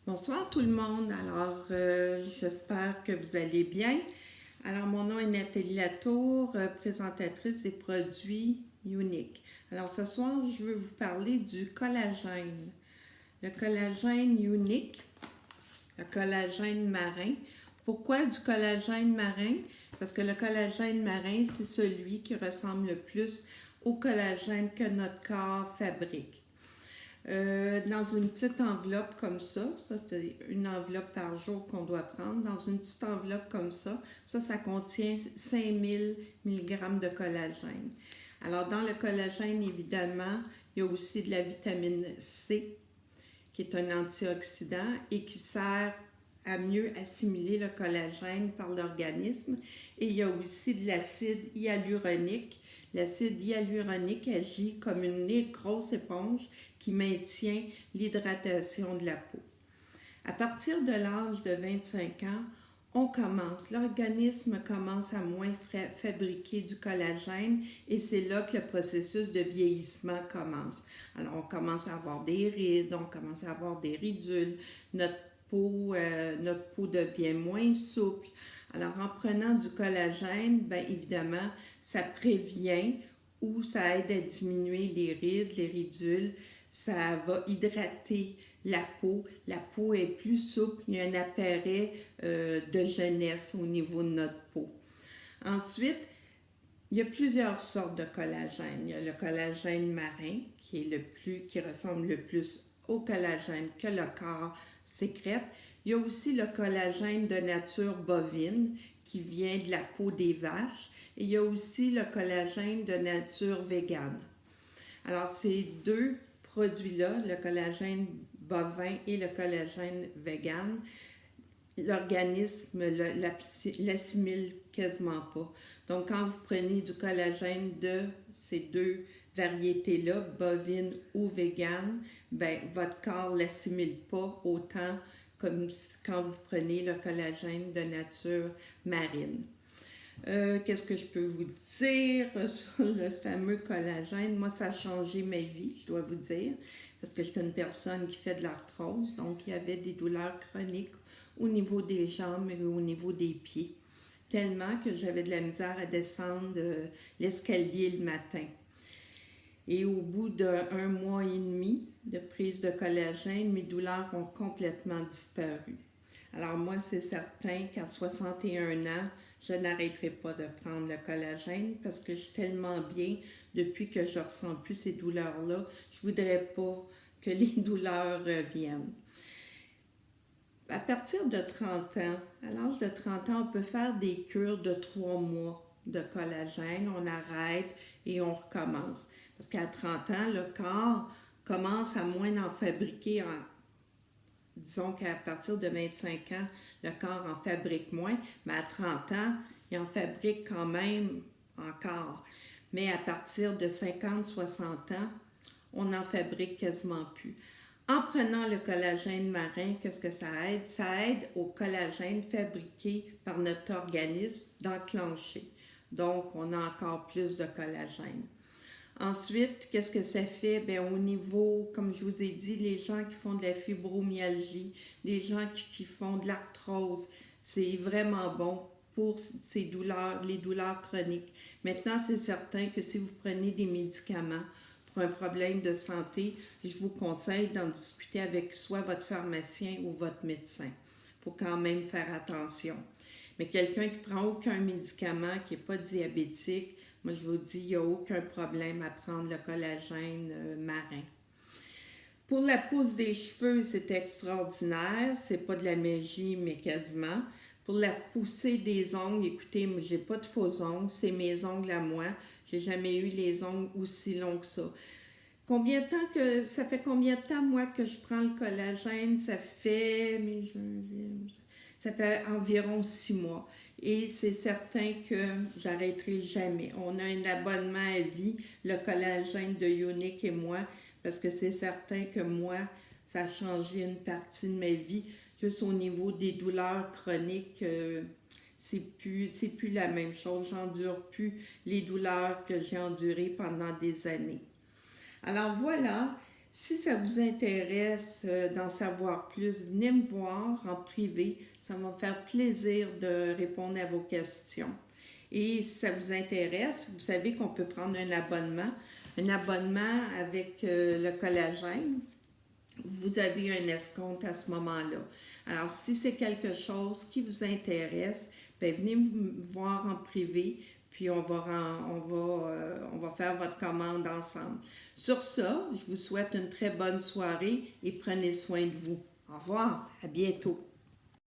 Bonsoir tout le monde. Alors, j'espère que vous allez bien. Alors, mon nom est Nathalie Latour, présentatrice des produits Unique. Alors, ce soir, je veux vous parler du collagène. Le collagène Unique, le collagène marin. Pourquoi du collagène marin? Parce que le collagène marin, c'est celui qui ressemble le plus au collagène que notre corps fabrique. Dans une petite enveloppe comme ça c'est une enveloppe par jour qu'on doit prendre, dans une petite enveloppe comme ça contient 5000 mg de collagène. Alors dans le collagène, évidemment, il y a aussi de la vitamine C, qui est un antioxydant et qui sert à mieux assimiler le collagène par l'organisme. Et il y a aussi de l'acide hyaluronique. L'acide hyaluronique agit comme une grosse éponge qui maintient l'hydratation de la peau. À partir de l'âge de 25 ans, l'organisme commence à moins fabriquer du collagène et c'est là que le processus de vieillissement commence. Alors on commence à avoir des rides, on commence à avoir des ridules, notre peau devient moins souple. Alors en prenant du collagène, bien évidemment, ça prévient ou ça aide à diminuer les rides, les ridules, ça va hydrater la peau. La peau est plus souple, il y a un appareil de jeunesse au niveau de notre peau. Ensuite, il y a plusieurs sortes de collagène. Il y a le collagène marin qui ressemble le plus au collagène que le corps sécrète. Il y a aussi le collagène de nature bovine qui vient de la peau des vaches. Et il y a aussi le collagène de nature végane. Alors, ces deux produits-là, le collagène bovin et le collagène végane, l'organisme l'assimile quasiment pas. Donc, quand vous prenez du collagène de ces deux variétés-là, bovine ou végane, ben, votre corps ne l'assimile pas autant comme quand vous prenez le collagène de nature marine. Qu'est-ce que je peux vous dire sur le fameux collagène? Moi, ça a changé ma vie, je dois vous dire, parce que j'étais une personne qui fait de l'arthrose, donc il y avait des douleurs chroniques au niveau des jambes et au niveau des pieds, tellement que j'avais de la misère à descendre l'escalier le matin. Et au bout d'un mois et demi de prise de collagène, mes douleurs ont complètement disparu. Alors moi, c'est certain qu'à 61 ans, je n'arrêterai pas de prendre le collagène parce que je suis tellement bien depuis que je ne ressens plus ces douleurs-là. Je ne voudrais pas que les douleurs reviennent. À partir de 30 ans, à l'âge de 30 ans, on peut faire des cures de 3 mois de collagène. On arrête et on recommence. Parce qu'à 30 ans, le corps commence à moins en fabriquer. Disons qu'à partir de 25 ans, le corps en fabrique moins, mais à 30 ans, il en fabrique quand même encore. Mais à partir de 50-60 ans, on n'en fabrique quasiment plus. En prenant le collagène marin, qu'est-ce que ça aide? Ça aide au collagène fabriqué par notre organisme d'enclencher. Donc, on a encore plus de collagène. Ensuite, qu'est-ce que ça fait? Bien, au niveau, comme je vous ai dit, les gens qui font de la fibromyalgie, les gens qui font de l'arthrose, c'est vraiment bon pour ces douleurs, les douleurs chroniques. Maintenant, c'est certain que si vous prenez des médicaments pour un problème de santé, je vous conseille d'en discuter avec soit votre pharmacien ou votre médecin. Il faut quand même faire attention. Mais quelqu'un qui ne prend aucun médicament, qui n'est pas diabétique, moi, je vous dis, il n'y a aucun problème à prendre le collagène marin. Pour la pousse des cheveux, c'est extraordinaire. C'est pas de la magie, mais quasiment. Pour la poussée des ongles, écoutez, moi, j'ai pas de faux ongles. C'est mes ongles à moi. J'ai jamais eu les ongles aussi longs que ça. Ça fait combien de temps, moi, que je prends le collagène? Ça fait environ 6 mois. Et c'est certain que j'arrêterai jamais. On a un abonnement à vie, le collagène de Unique et moi, parce que c'est certain que moi, ça a changé une partie de ma vie. Juste au niveau des douleurs chroniques, c'est plus la même chose. J'endure plus les douleurs que j'ai endurées pendant des années. Alors voilà, Si ça vous intéresse d'en savoir plus, venez me voir en privé. Ça va me faire plaisir de répondre à vos questions. Et si ça vous intéresse, vous savez qu'on peut prendre un abonnement avec le collagène. Vous avez un escompte à ce moment-là. Alors, si c'est quelque chose qui vous intéresse, bien, venez me voir en privé, puis on va faire votre commande ensemble. Sur ça, je vous souhaite une très bonne soirée et prenez soin de vous. Au revoir, à bientôt.